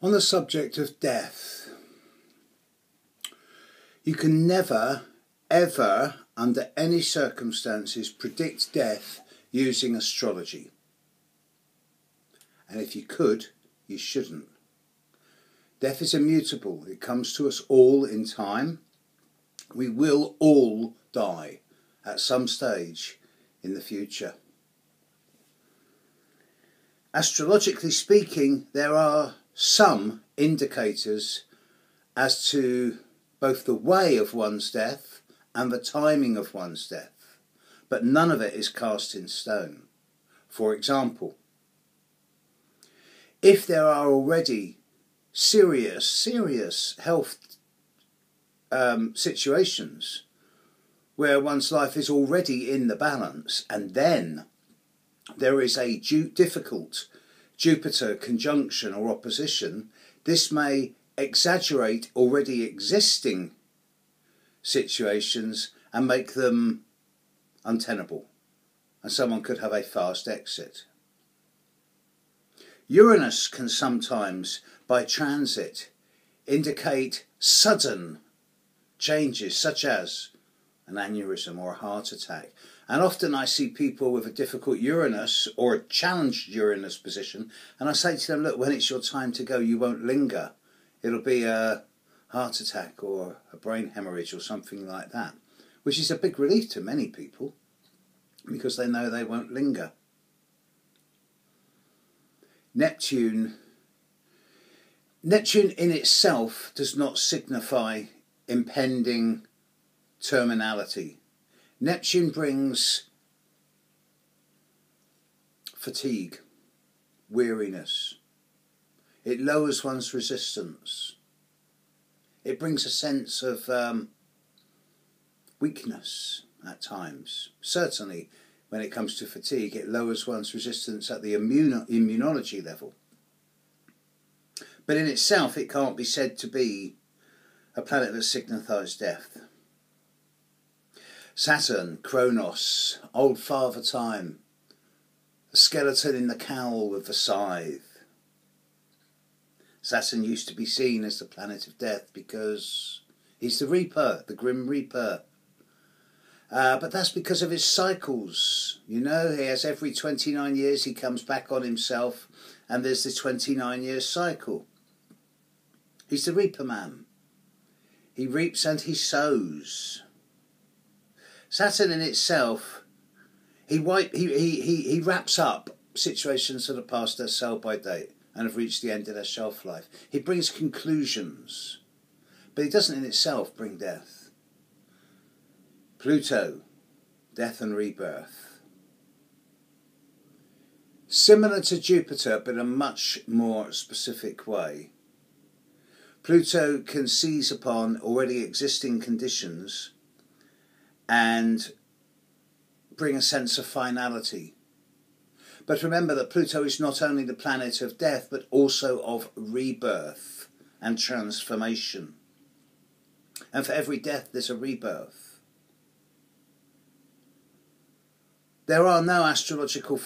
On the subject of death, you can never, ever, under any circumstances, predict death using astrology. And if you could, you shouldn't. Death is immutable. It comes to us all in time. We will all die at some stage in the future. Astrologically speaking, there are some indicators as to both the way of one's death and the timing of one's death, but none of it is cast in stone. For example, if there are already serious health situations where one's life is already in the balance, and then there is a difficult Jupiter conjunction or opposition, this may exaggerate already existing situations and make them untenable, and someone could have a fast exit. Uranus can sometimes, by transit, indicate sudden changes, such as an aneurysm or a heart attack. And often I see people with a difficult Uranus or a challenged Uranus position, and I say to them, look, when it's your time to go, you won't linger. It'll be a heart attack or a brain hemorrhage or something like that, which is a big relief to many people because they know they won't linger. Neptune in itself does not signify impending terminality. Neptune brings fatigue, weariness. It lowers one's resistance. It brings a sense of weakness at times. Certainly, when it comes to fatigue, it lowers one's resistance at the immunology level. But in itself, it can't be said to be a planet that signifies death. Saturn, Kronos, old father time, a skeleton in the cowl with the scythe. Saturn used to be seen as the planet of death because he's the Reaper, the Grim Reaper. But that's because of his cycles. You know, he has every 29 years he comes back on himself, and there's the 29-year cycle. He's the Reaper man. He reaps and he sows. Saturn in itself, he wraps up situations that are past their sell-by date and have reached the end of their shelf life. He brings conclusions, but he doesn't in itself bring death. Pluto, death and rebirth. Similar to Jupiter, but in a much more specific way. Pluto can seize upon already existing conditions and bring a sense of finality. But remember that Pluto is not only the planet of death, but also of rebirth and transformation. And for every death, there's a rebirth. There are no astrological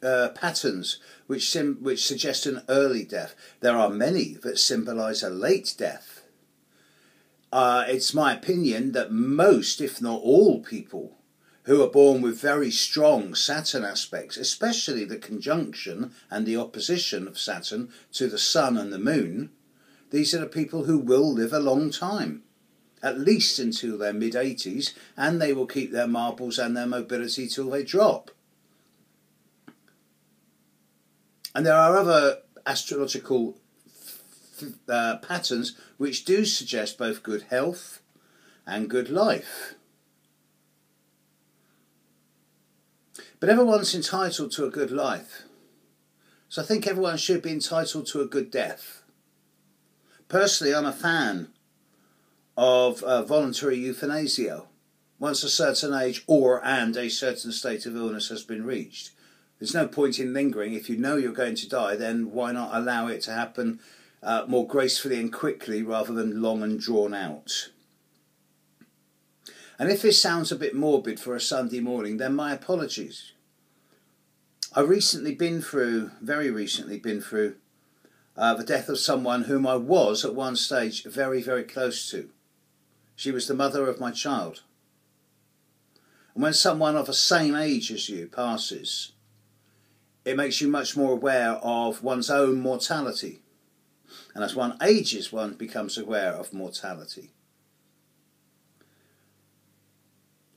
patterns which suggest an early death. There are many that symbolise a late death. It's my opinion that most, if not all, people who are born with very strong Saturn aspects, especially the conjunction and the opposition of Saturn to the Sun and the Moon, these are the people who will live a long time, at least until their mid-80s, and they will keep their marbles and their mobility till they drop. And there are other astrological patterns which do suggest both good health and good life. But everyone's entitled to a good life. So I think everyone should be entitled to a good death. Personally, I'm a fan of voluntary euthanasia once a certain age and a certain state of illness has been reached. There's no point in lingering. If you know you're going to die, then why not allow it to happen more gracefully and quickly rather than long and drawn out? And if this sounds a bit morbid for a Sunday morning, then my apologies. I've very recently been through the death of someone whom I was at one stage very, very close to. She was the mother of my child. And when someone of the same age as you passes, it makes you much more aware of one's own mortality. And as one ages, one becomes aware of mortality.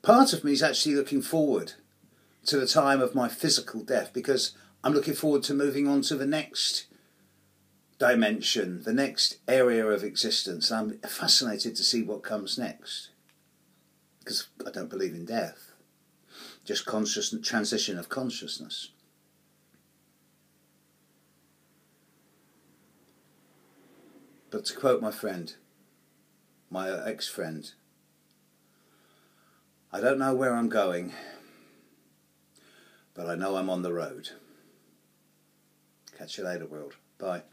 Part of me is actually looking forward to the time of my physical death, because I'm looking forward to moving on to the next dimension, the next area of existence. I'm fascinated to see what comes next, because I don't believe in death, just transition of consciousness. But to quote my friend, my ex-friend, I don't know where I'm going, but I know I'm on the road. Catch you later, world. Bye.